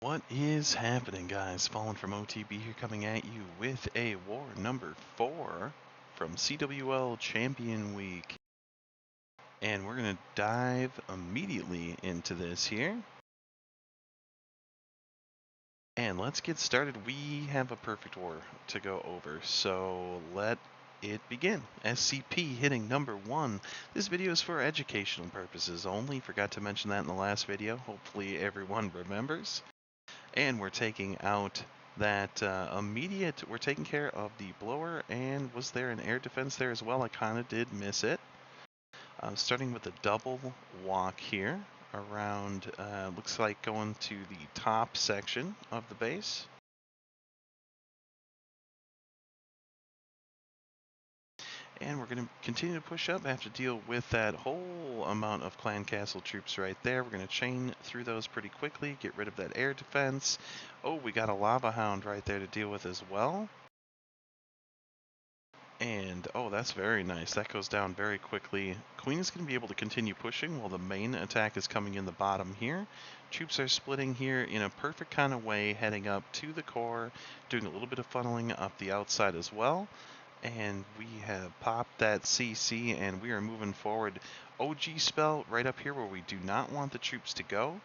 What is happening, guys? Fallen from OTB here, coming at you with a war number 4 from CWL Champion Week. And we're going to dive immediately into this here. And let's get started. We have a perfect war to go over, so let it begin. SCP hitting number 1. This video is for educational purposes only. Forgot to mention that in the last video. Hopefully everyone remembers. And we're taking out that we're taking care of the blower, and was there an air defense there as well? I kind of did miss it. Starting with a double walk here around, looks like going to the top section of the base. And we're going to continue to push up, have to deal with that whole amount of clan castle troops right there. We're going to chain through those pretty quickly, get rid of that air defense. Oh, we got a lava hound right there to deal with as well. And, oh, that's very nice. That goes down very quickly. Queen is going to be able to continue pushing while the main attack is coming in the bottom here. Troops are splitting here in a perfect kind of way, heading up to the core, doing a little bit of funneling up the outside as well. And we have popped that CC, and we are moving forward. OG spell right up here where we do not want the troops to go.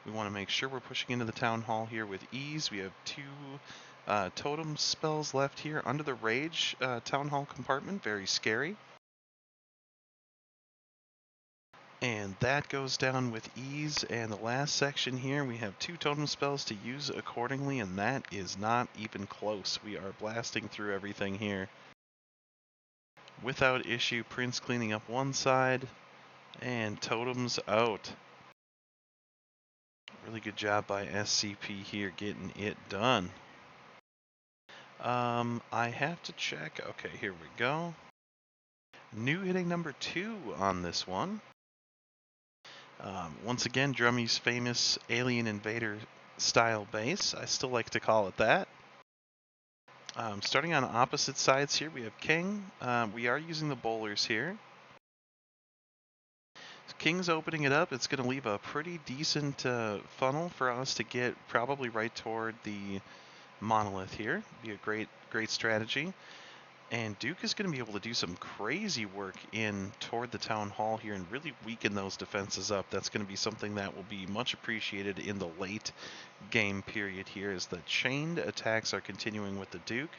We want to make sure we're pushing into the town hall here with ease. We have 2 totem spells left here under the rage town hall compartment. Very scary. And that goes down with ease. And the last section here, we have 2 totem spells to use accordingly, and that is not even close. We are blasting through everything here without issue. Prince cleaning up one side, and totems out. Really good job by SCP here getting it done. I have to check. Okay, here we go. New hitting number 2 on this one. Once again, Drummy's famous Alien Invader style base. I still like to call it that. Starting on opposite sides here, we have King. We are using the bowlers here. King's opening it up. It's going to leave a pretty decent funnel for us to get probably right toward the monolith here. Be a great strategy. And Duke is going to be able to do some crazy work in toward the town hall here and really weaken those defenses up. That's going to be something that will be much appreciated in the late game period here, as the chained attacks are continuing with the Duke.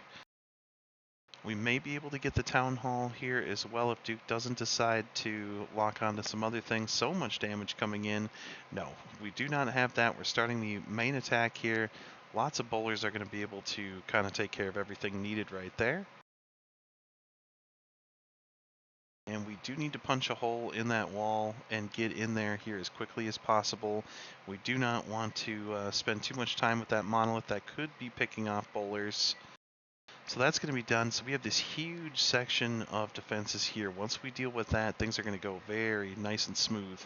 We may be able to get the town hall here as well if Duke doesn't decide to lock onto some other things. So much damage coming in. No, we do not have that. We're starting the main attack here. Lots of bowlers are going to be able to kind of take care of everything needed right there. And we do need to punch a hole in that wall and get in there here as quickly as possible. We do not want to spend too much time with that monolith that could be picking off bowlers. So that's going to be done. So we have this huge section of defenses here. Once we deal with that, things are going to go very nice and smooth.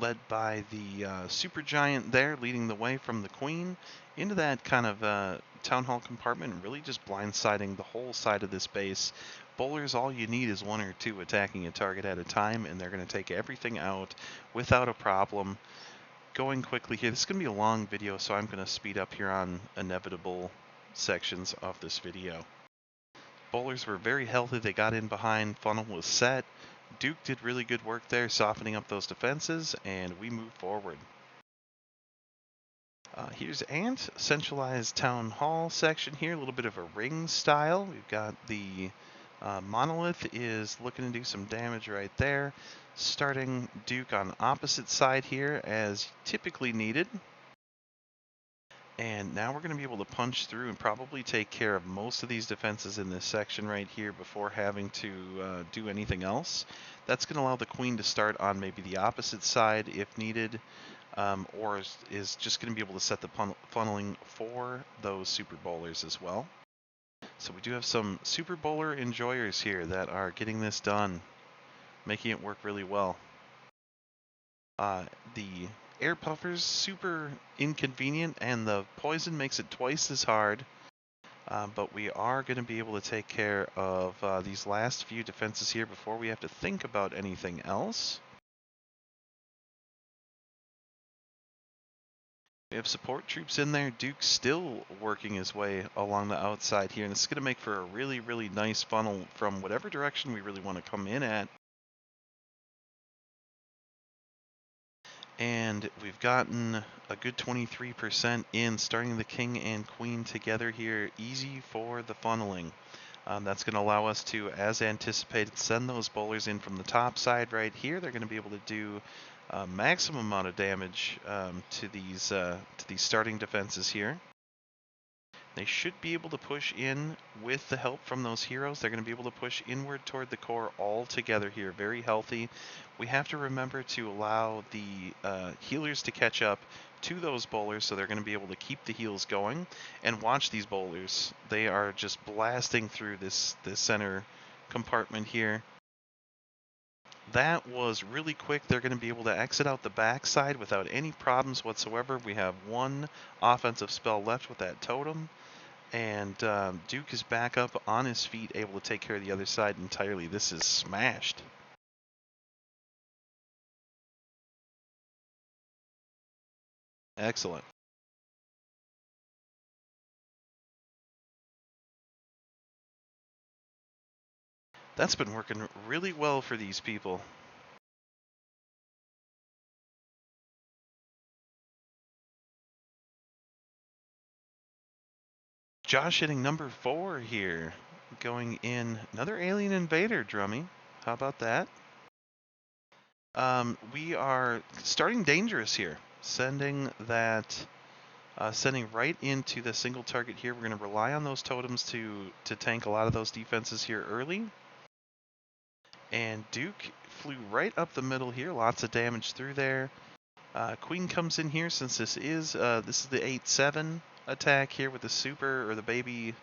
Led by the supergiant there, leading the way from the queen into that kind of town hall compartment, and really just blindsiding the whole side of this base. Bowlers, all you need is 1 or 2 attacking a target at a time, and they're going to take everything out without a problem. Going quickly here, this is going to be a long video, so I'm going to speed up here on inevitable sections of this video. Bowlers were very healthy. They got in behind, funnel was set. Duke did really good work there, softening up those defenses, and we move forward. Here's Ant, centralized town hall section here, a little bit of a ring style. We've got the monolith is looking to do some damage right there. Starting Duke on opposite side here as typically needed. And now we're going to be able to punch through and probably take care of most of these defenses in this section right here before having to do anything else. That's going to allow the queen to start on maybe the opposite side if needed, or is just going to be able to set the funneling for those super bowlers as well. So we do have some super bowler enjoyers here that are getting this done, making it work really well. The air puffers, super inconvenient, and the poison makes it twice as hard. But we are going to be able to take care of these last few defenses here before we have to think about anything else. We have support troops in there. Duke's still working his way along the outside here, and this is going to make for a really, really nice funnel from whatever direction we really want to come in at. And we've gotten a good 23% in, starting the king and queen together here. Easy for the funneling. That's going to allow us to, as anticipated, send those bowlers in from the top side right here. They're going to be able to do a maximum amount of damage to these starting defenses here. They should be able to push in with the help from those heroes. They're going to be able to push inward toward the core all together here. Very healthy. We have to remember to allow the healers to catch up to those bowlers, so they're going to be able to keep the heals going. And watch these bowlers. They are just blasting through this center compartment here. That was really quick. They're going to be able to exit out the backside without any problems whatsoever. We have one offensive spell left with that totem. And Duke is back up on his feet, able to take care of the other side entirely. This is smashed. Excellent. That's been working really well for these people. Josh hitting number 4 here. Going in another alien invader, Drummy. How about that? We are starting dangerous here. Sending right into the single target here. We're going to rely on those totems to tank a lot of those defenses here early. And Duke flew right up the middle here. Lots of damage through there. Queen comes in here since this is the 8/7 attack here with the super or the baby.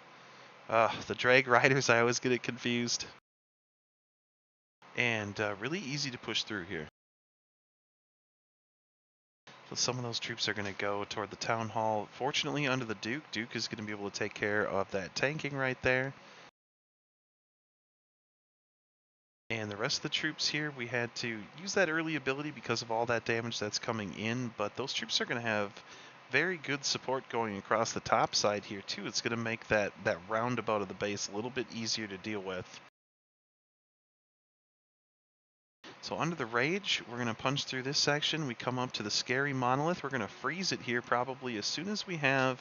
The drag riders, I always get it confused. And really easy to push through here. So some of those troops are going to go toward the town hall. Fortunately, under the Duke, Duke is going to be able to take care of that tanking right there. And the rest of the troops here, we had to use that early ability because of all that damage that's coming in, but those troops are going to have very good support going across the top side here too. It's going to make that roundabout of the base a little bit easier to deal with. So under the Rage, we're going to punch through this section. We come up to the Scary Monolith. We're going to freeze it here probably as soon as we have,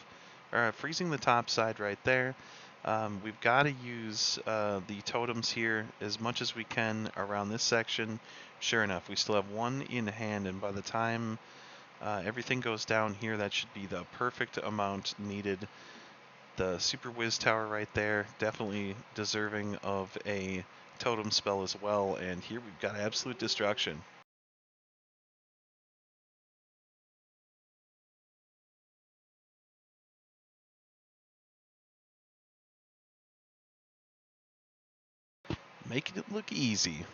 freezing the top side right there. We've got to use the totems here as much as we can around this section. Sure enough, we still have one in hand, and by the time everything goes down here, that should be the perfect amount needed. The Super Whiz Tower right there, definitely deserving of a totem spell as well, and here we've got Absolute Destruction. Making it look easy.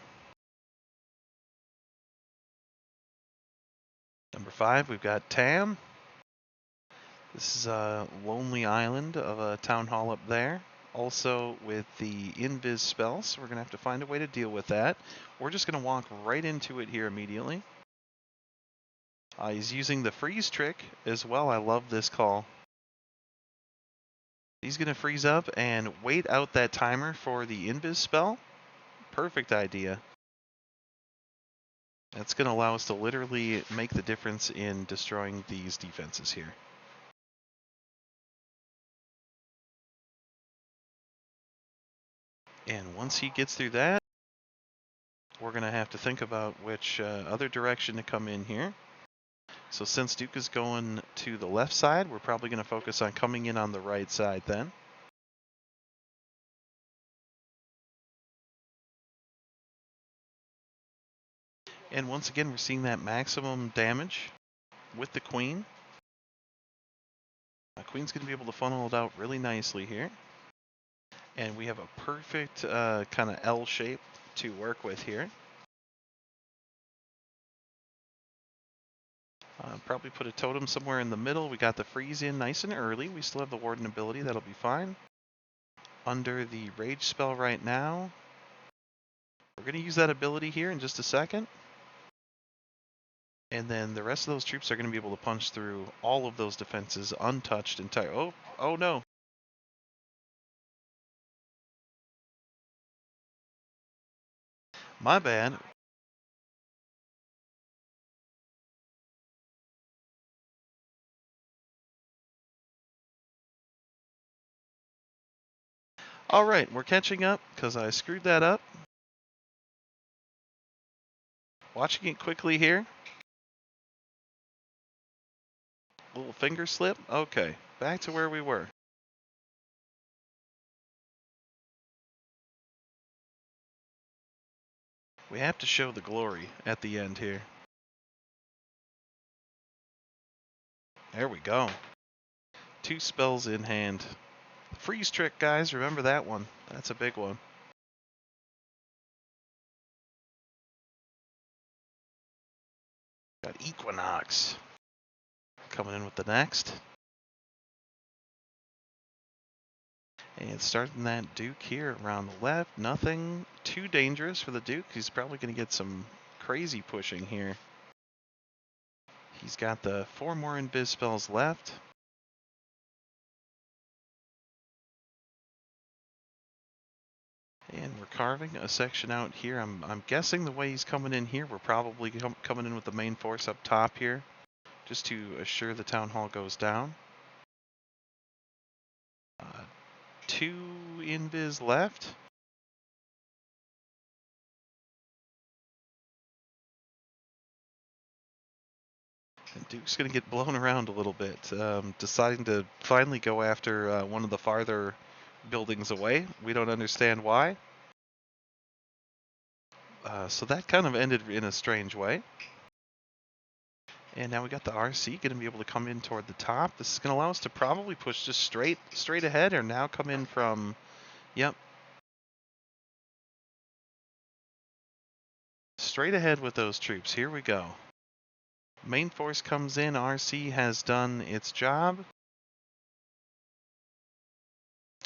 Number 5, we've got Tam. This is a lonely island of a town hall up there. Also with the invis spell, so we're going to have to find a way to deal with that. We're just going to walk right into it here immediately. He's using the freeze trick as well. I love this call. He's going to freeze up and wait out that timer for the invis spell. Perfect idea. That's going to allow us to literally make the difference in destroying these defenses here. And once he gets through that, we're going to have to think about which other direction to come in here. So since Duke is going to the left side, we're probably going to focus on coming in on the right side then. And once again, we're seeing that maximum damage with the Queen. Queen's going to be able to funnel it out really nicely here. And we have a perfect kind of L shape to work with here. Probably put a totem somewhere in the middle. We got the freeze in nice and early. We still have the Warden ability. That'll be fine. Under the Rage spell right now. We're going to use that ability here in just a second. And then the rest of those troops are going to be able to punch through all of those defenses untouched entire. Oh no. My bad. All right, we're catching up because I screwed that up. Watching it quickly here. Little finger slip. Okay, back to where we were. We have to show the glory at the end here. There we go. 2 spells in hand. Freeze trick, guys. Remember that one. That's a big one. Got Equinox coming in with the next. And starting that Duke here around the left. Nothing too dangerous for the Duke. He's probably going to get some crazy pushing here. He's got the 4 more invis spells left. And we're carving a section out here. I'm guessing the way he's coming in here, we're probably coming in with the main force up top here, just to assure the town hall goes down. 2 invis left. And Duke's going to get blown around a little bit, deciding to finally go after one of the farther buildings away. We don't understand why. So that kind of ended in a strange way. And now we got the RC going to be able to come in toward the top. This is going to allow us to probably push just straight ahead, or now come in from, yep, straight ahead with those troops. Here we go. Main force comes in. RC has done its job.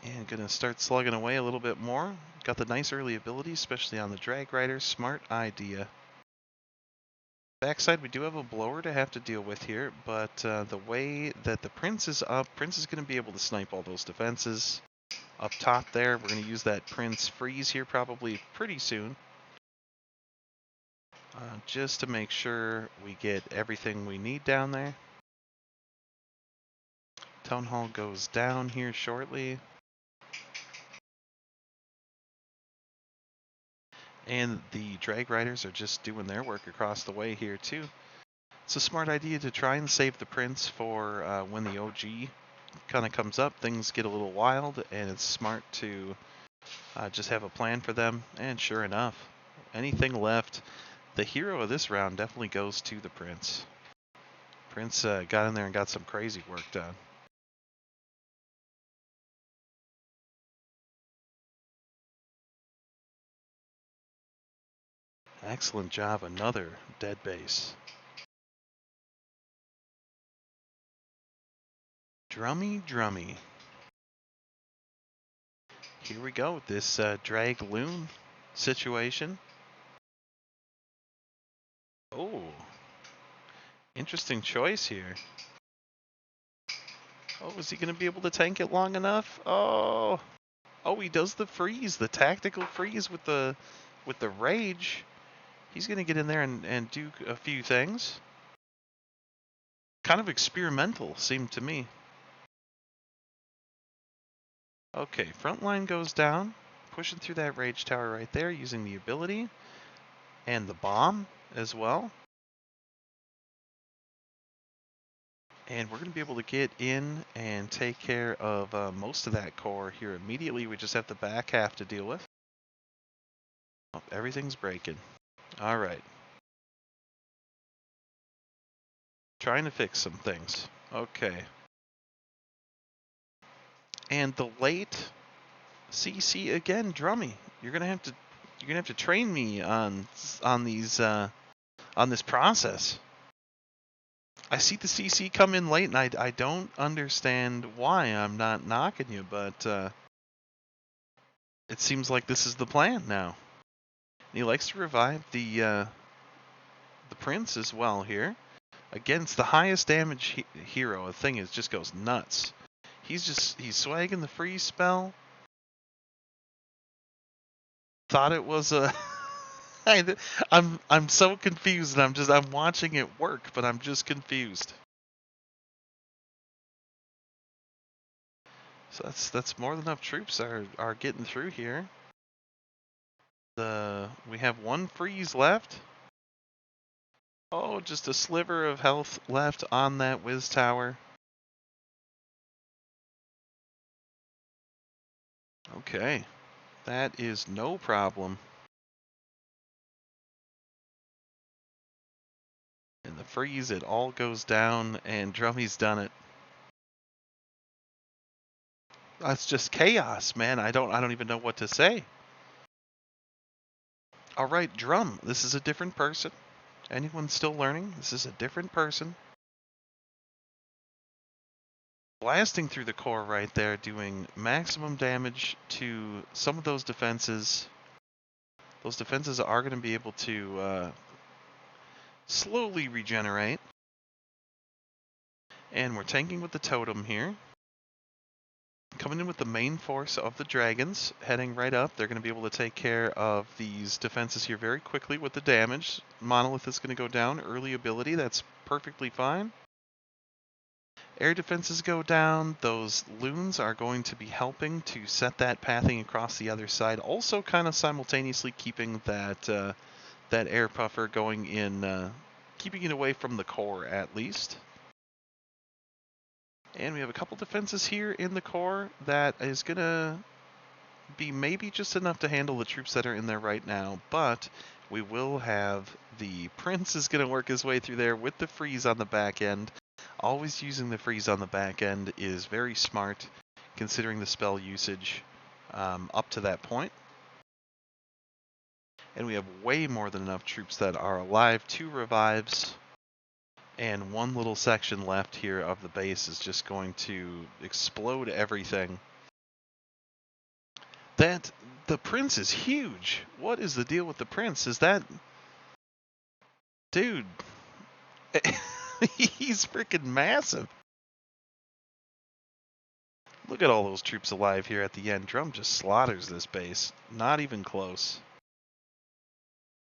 And going to start slugging away a little bit more. Got the nice early ability, especially on the drag rider. Smart idea. Backside, we do have a blower to have to deal with here, but the way that the Prince is up, Prince is going to be able to snipe all those defenses. Up top there, we're going to use that Prince freeze here probably pretty soon. Just to make sure we get everything we need down there. Town Hall goes down here shortly. And the drag riders are just doing their work across the way here too. It's a smart idea to try and save the Prince for when the OG kind of comes up. Things get a little wild, and it's smart to just have a plan for them. And sure enough, anything left, the hero of this round definitely goes to the Prince. Prince got in there and got some crazy work done. Excellent job, another dead base. Drummy, drummy. Here we go with this drag loon situation. Oh, interesting choice here. Oh, is he going to be able to tank it long enough? Oh, he does the freeze, the tactical freeze with the rage. He's going to get in there and do a few things. Kind of experimental, seemed to me. Okay, front line goes down. Pushing through that rage tower right there using the ability. And the bomb as well. And we're going to be able to get in and take care of most of that core here immediately. We just have the back half to deal with. Oh, everything's breaking. All right. Trying to fix some things. Okay. And the late CC again, Drummy. You're gonna have to train me on these on this process. I see the CC come in late, and I don't understand why. I'm not knocking you, but it seems like this is the plan now. And he likes to revive the Prince as well here. Against the highest damage hero, the thing is just goes nuts. He's swagging the freeze spell. Thought it was a I'm so confused, and I'm watching it work, but I'm just confused. So that's more than enough troops are getting through here. We have one freeze left. Oh, just a sliver of health left on that whiz tower. Okay, that is no problem. And the freeze, it all goes down, and Drummy's done it. That's just chaos, man. I don't even know what to say. All right, Drum, this is a different person. Anyone still learning? This is a different person. Blasting through the core right there, doing maximum damage to some of those defenses. Those defenses are going to be able to slowly regenerate. And we're tanking with the totem here. Coming in with the main force of the dragons, heading right up. They're going to be able to take care of these defenses here very quickly with the damage. Monolith is going to go down. Early ability, that's perfectly fine. Air defenses go down. Those loons are going to be helping to set that pathing across the other side. Also kind of simultaneously keeping that air puffer going in, keeping it away from the core at least. And we have a couple defenses here in the core that is going to be maybe just enough to handle the troops that are in there right now, but we will have the Prince is going to work his way through there with the freeze on the back end. Always using the freeze on the back end is very smart, considering the spell usage up to that point. And we have way more than enough troops that are alive. 2 revives, and one little section left here of the base is just going to explode everything. The Prince is huge. What is the deal with the Prince? Is that... Dude. He's freaking massive. Look at all those troops alive here at the end. Drum just slaughters this base. Not even close.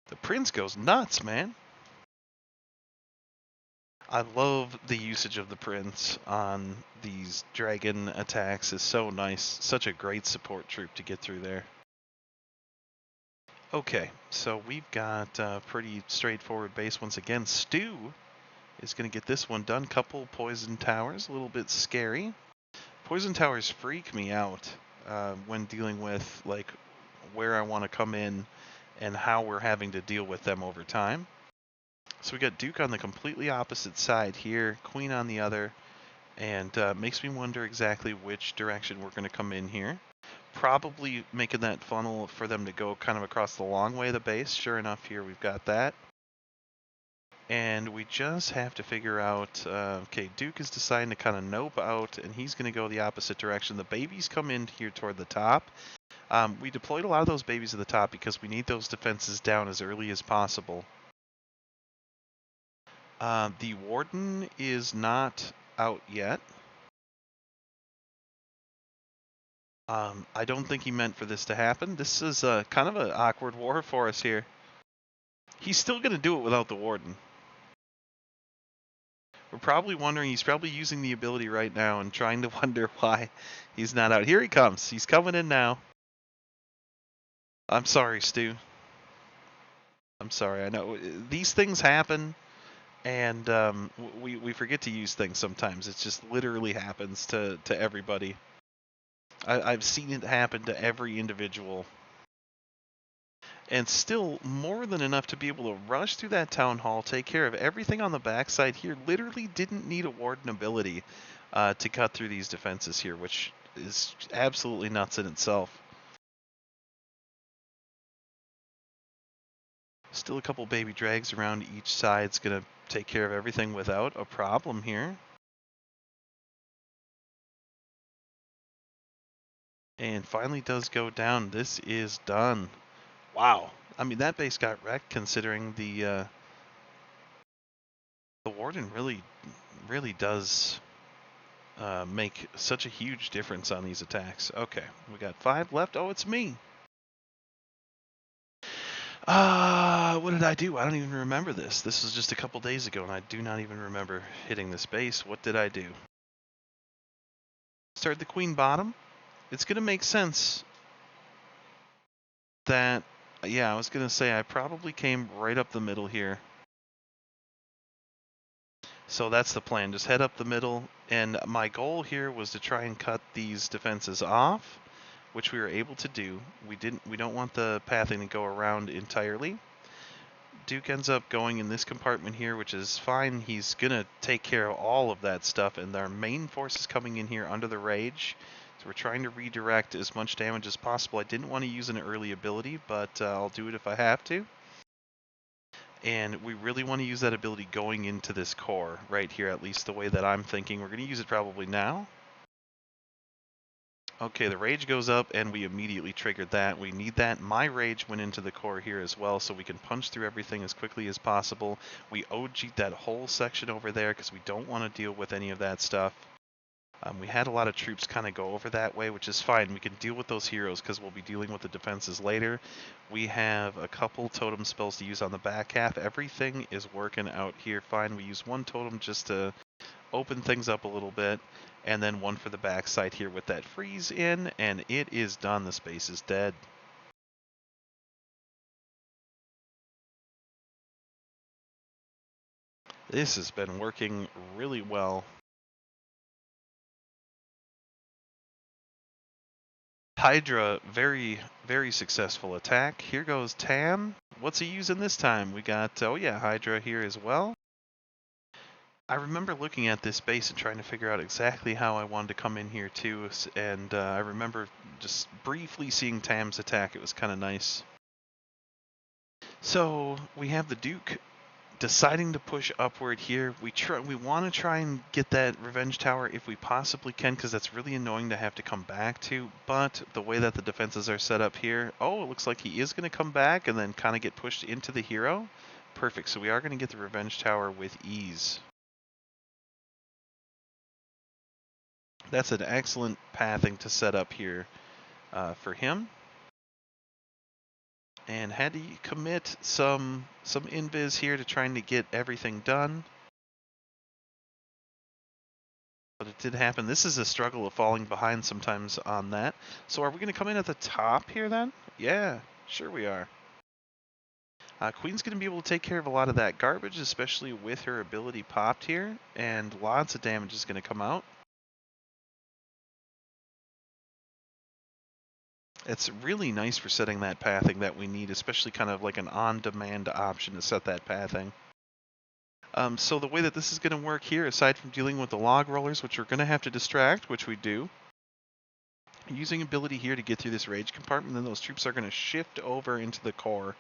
The Prince goes nuts, man. I love the usage of the Prince on these dragon attacks. Is so nice. Such a great support troop to get through there. Okay, so we've got a pretty straightforward base once again. Stu is going to get this one done. Couple poison towers, a little bit scary. Poison towers freak me out when dealing with like where I want to come in and how we're having to deal with them over time. So we got Duke on the completely opposite side here, Queen on the other, and makes me wonder exactly which direction we're going to come in here. Probably making that funnel for them to go kind of across the long way of the base. Sure enough, here we've got that. And we just have to figure out, okay, Duke is deciding to kind of nope out, and he's going to go the opposite direction. The babies come in here toward the top. We deployed a lot of those babies at the top because we need those defenses down as early as possible. The Warden is not out yet. I don't think he meant for this to happen. This is kind of an awkward war for us here. He's still going to do it without the Warden. We're probably wondering, he's probably using the ability right now and trying to wonder why he's not out. Here he comes. He's coming in now. I'm sorry, Stu. I'm sorry. I know these things happen, and we forget to use things sometimes. It just literally happens to everybody. I've seen it happen to every individual. And still more than enough to be able to rush through that town hall, take care of everything on the backside here. Literally didn't need a Warden ability to cut through these defenses here, which is absolutely nuts in itself. Still a couple baby drags around each side's going to take care of everything without a problem here. And finally does go down. This is done. Wow. I mean, that base got wrecked considering the The Warden really does make such a huge difference on these attacks. Okay, we got 5 left. Oh, it's me. What did I do? I don't even remember this. This was just a couple days ago, and I do not even remember hitting this base. What did I do? Start the queen bottom. It's going to make sense that, yeah, I was going to say I probably came right up the middle here. So that's the plan. Just head up the middle, and my goal here was to try and cut these defenses off, which we were able to do. We don't want the pathing to go around entirely. Duke ends up going in this compartment here, which is fine. He's gonna take care of all of that stuff, and our main force is coming in here under the rage. So we're trying to redirect as much damage as possible. I didn't want to use an early ability, but I'll do it if I have to. And we really want to use that ability going into this core right here, at least the way that I'm thinking. We're going to use it probably now. Okay, the rage goes up, and we immediately triggered that. We need that. My rage went into the core here as well, so we can punch through everything as quickly as possible. We OG'd that whole section over there because we don't want to deal with any of that stuff. We had a lot of troops kind of go over that way, which is fine. We can deal with those heroes because we'll be dealing with the defenses later. We have a couple totem spells to use on the back half. Everything is working out here fine. We use one totem just to open things up a little bit, and then one for the backside here with that freeze in, and it is done. The space is dead. This has been working really well. Hydra, very successful attack. Here goes Tam. What's he using this time? We got, oh yeah, Hydra here as well. I remember looking at this base and trying to figure out exactly how I wanted to come in here too, and I remember just briefly seeing Tam's attack. It was kind of nice. So we have the Duke deciding to push upward here. We want to try and get that revenge tower if we possibly can, because that's really annoying to have to come back to. But the way that the defenses are set up here, oh, it looks like he is going to come back and then kind of get pushed into the hero. Perfect. So we are going to get the revenge tower with ease. That's an excellent pathing to set up here for him. And had to commit some invis here to trying to get everything done. But it did happen. This is a struggle of falling behind sometimes on that. So are we going to come in at the top here then? Yeah, sure we are. Queen's going to be able to take care of a lot of that garbage, especially with her ability popped here. And lots of damage is going to come out. It's really nice for setting that pathing that we need, especially kind of like an on-demand option to set that pathing. So the way that this is going to work here, aside from dealing with the log rollers, which we're going to have to distract, which we do, using ability here to get through this rage compartment, then those troops are going to shift over into the core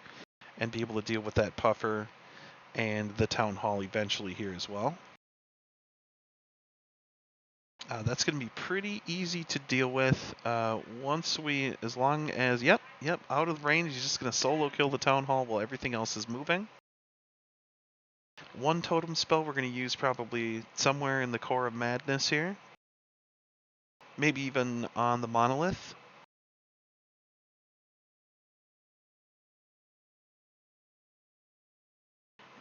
and be able to deal with that puffer and the town hall eventually here as well. That's going to be pretty easy to deal with as long as, yep, out of range, he's just going to solo kill the town hall while everything else is moving. One totem spell we're going to use probably somewhere in the core of madness here. Maybe even on the monolith.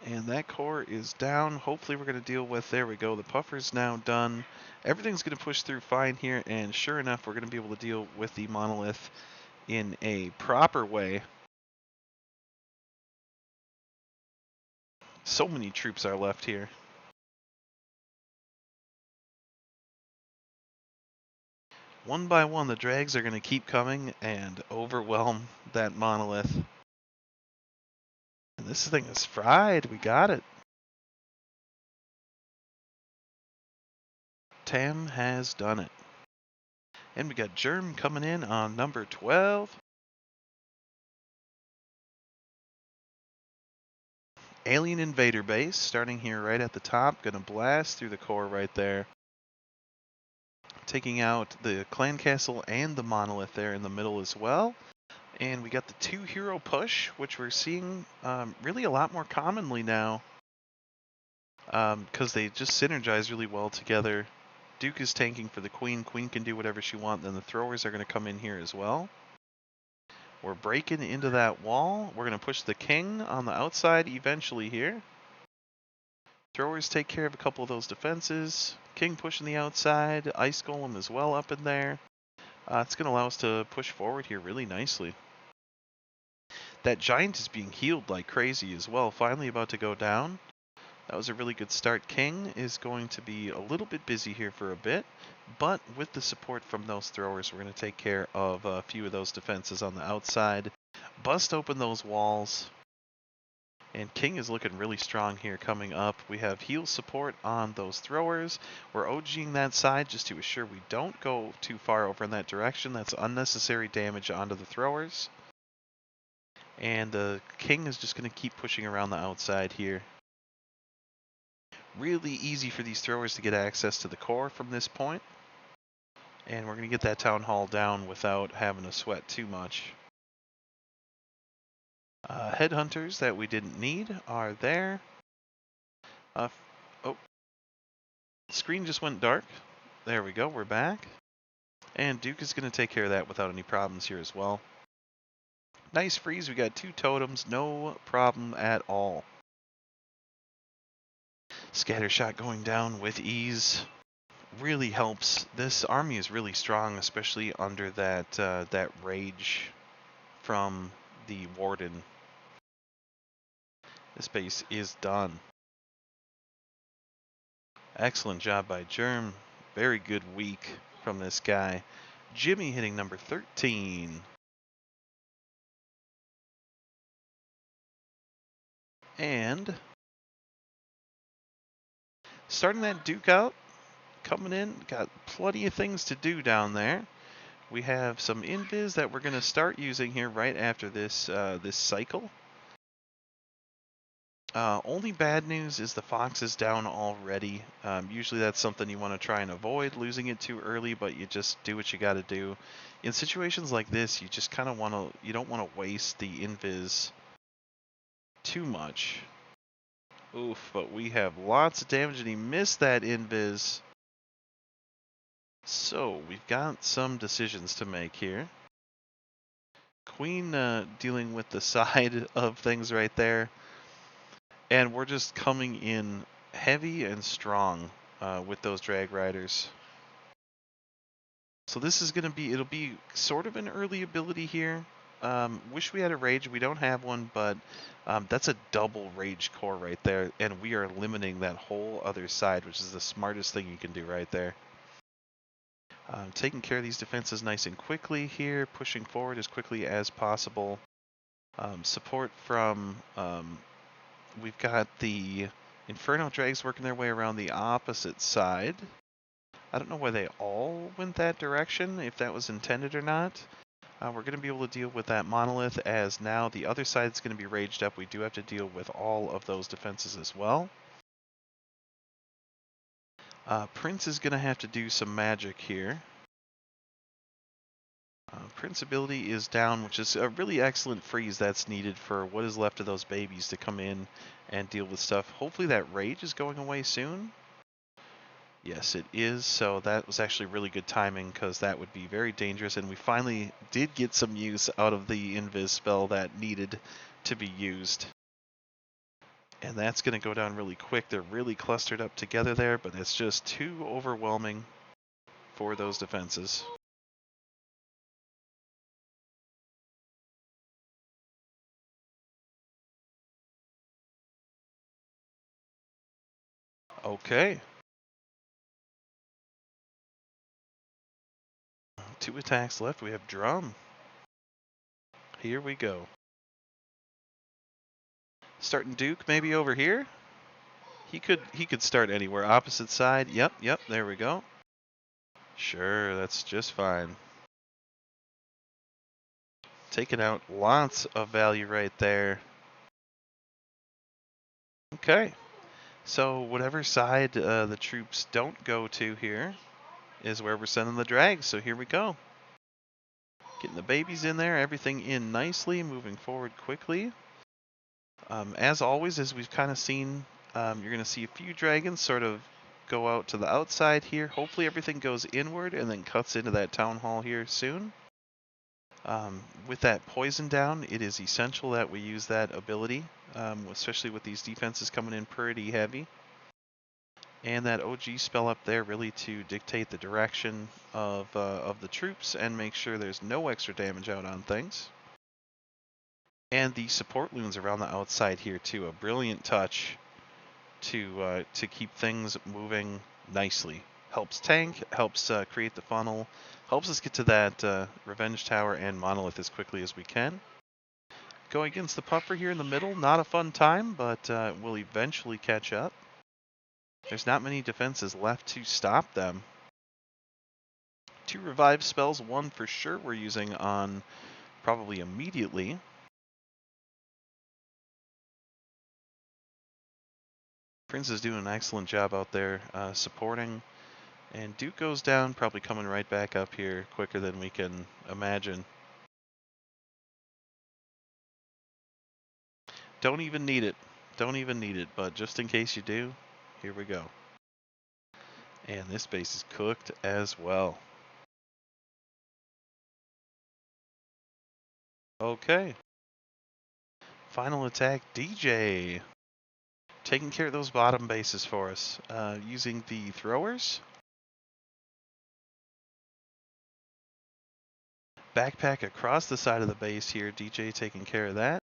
And that core is down. Hopefully we're going to deal with, there we go, the puffer's now done. Everything's going to push through fine here, and sure enough, we're going to be able to deal with the monolith in a proper way. So many troops are left here. One by one, the drags are going to keep coming and overwhelm that monolith. And this thing is fried. We got it. Tam has done it. And we got Germ coming in on number 12. Alien Invader Base, starting here right at the top. Gonna blast through the core right there. Taking out the clan castle and the monolith there in the middle as well. And we got the 2 hero push, which we're seeing really a lot more commonly now. because they just synergize really well together. Duke is tanking for the queen. Queen can do whatever she wants. Then the throwers are going to come in here as well. We're breaking into that wall. We're going to push the king on the outside eventually here. Throwers take care of a couple of those defenses. King pushing the outside. Ice Golem as well up in there. It's going to allow us to push forward here really nicely. That giant is being healed like crazy as well. Finally about to go down. That was a really good start. King is going to be a little bit busy here for a bit, but with the support from those throwers, we're going to take care of a few of those defenses on the outside. Bust open those walls. And King is looking really strong here coming up. We have heal support on those throwers. We're OGing that side just to assure we don't go too far over in that direction. That's unnecessary damage onto the throwers. And the King is just going to keep pushing around the outside here. Really easy for these throwers to get access to the core from this point. And we're going to get that town hall down without having to sweat too much. Headhunters that we didn't need are there. Oh, screen just went dark. There we go, we're back. And Duke is going to take care of that without any problems here as well. Nice freeze, we got 2 totems, no problem at all. Scatter shot going down with ease really helps. This army is really strong, especially under that that rage from the warden. This base is done. Excellent job by Germ. Very good week from this guy. Jimmy hitting number 13. And starting that Duke out, coming in, got plenty of things to do down there. We have some invis that we're going to start using here right after this this cycle. Only bad news is the Fox is down already. Usually that's something you want to try and avoid, losing it too early, but you just do what you got to do. In situations like this, you just kind of want to, you don't want to waste the invis too much. Oof, but we have lots of damage, and he missed that invis. So we've got some decisions to make here. Queen dealing with the side of things right there. And we're just coming in heavy and strong with those drag riders. So this is going to be, it'll be sort of an early ability here. Wish we had a rage. We don't have one, but that's a double rage core right there. And we are limiting that whole other side, which is the smartest thing you can do right there. Taking care of these defenses nice and quickly here, pushing forward as quickly as possible. Support from... we've got the Inferno Drags working their way around the opposite side. I don't know why they all went that direction, if that was intended or not. We're going to be able to deal with that Monolith, as now the other side is going to be raged up. We do have to deal with all of those defenses as well. Prince is going to have to do some magic here. Prince ability is down, which is a really excellent freeze that's needed for what is left of those babies to come in and deal with stuff. Hopefully that rage is going away soon. Yes, it is. So that was actually really good timing, because that would be very dangerous. And we finally did get some use out of the invis spell that needed to be used. And that's going to go down really quick. They're really clustered up together there, but it's just too overwhelming for those defenses. Okay. 2 attacks left. We have Drum. Here we go. Starting Duke maybe over here. He could start anywhere. Opposite side. Yep, there we go. Sure, that's just fine. Taking out lots of value right there. Okay. So whatever side the troops don't go to here is where we're sending the drags. So here we go. Getting the babies in there, everything in nicely, moving forward quickly. As always, as we've kind of seen You're going to see a few dragons sort of go out to the outside here. Hopefully everything goes inward and then cuts into that town hall here soon. With that poison down, it is essential that we use that ability, especially with these defenses coming in pretty heavy. And that OG spell up there really to dictate the direction of the troops and make sure there's no extra damage out on things. And the support loons around the outside here too, a brilliant touch to keep things moving nicely. Helps tank, helps create the funnel, helps us get to that revenge tower and monolith as quickly as we can. Going against the puffer here in the middle, not a fun time, but we'll eventually catch up. There's not many defenses left to stop them. 2 revive spells, one for sure we're using on probably immediately. Prince is doing an excellent job out there supporting. And Duke goes down, probably coming right back up here quicker than we can imagine. Don't even need it. Don't even need it, but just in case you do, here we go. And this base is cooked as well. Okay. Final attack, DJ. Taking care of those bottom bases for us. Using the throwers. Backpack across the side of the base here, DJ taking care of that.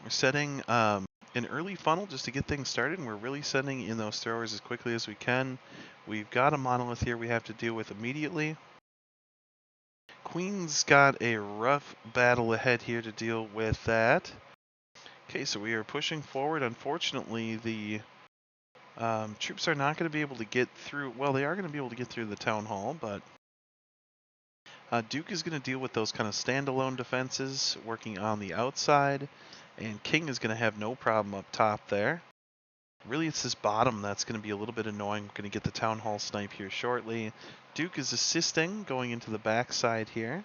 We're setting an early funnel just to get things started, and we're really sending in those throwers as quickly as we can. We've got a monolith here we have to deal with immediately. Queen's got a rough battle ahead here to deal with that. Okay, so we are pushing forward. Unfortunately, the troops are not going to be able to get through. Well, they are going to be able to get through the town hall, but Duke is going to deal with those kind of standalone defenses working on the outside, and King is going to have no problem up top there. Really, it's this bottom that's going to be a little bit annoying. We're going to get the town hall snipe here shortly. Duke is assisting, going into the backside here.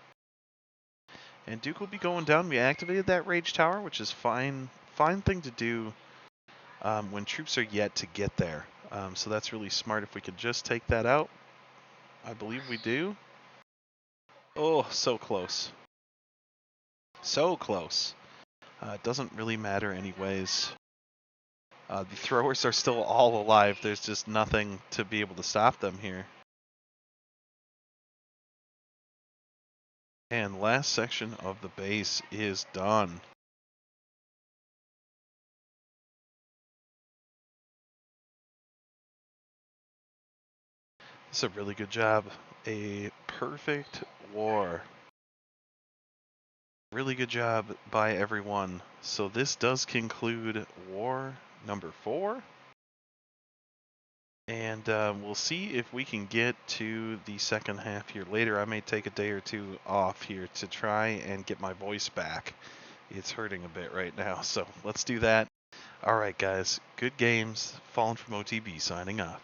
And Duke will be going down. We activated that rage tower, which is fine thing to do when troops are yet to get there. So that's really smart if we could just take that out. I believe we do. Oh, so close. So close. It doesn't really matter anyways. The throwers are still all alive. There's just nothing to be able to stop them here. And last section of the base is done. It's a really good job. A perfect war. Really good job by everyone. So this does conclude war number 4. And we'll see if we can get to the second half here later. I may take a day or two off here to try and get my voice back. It's hurting a bit right now, so let's do that. All right, guys. Good games. Fallen from OTB signing off.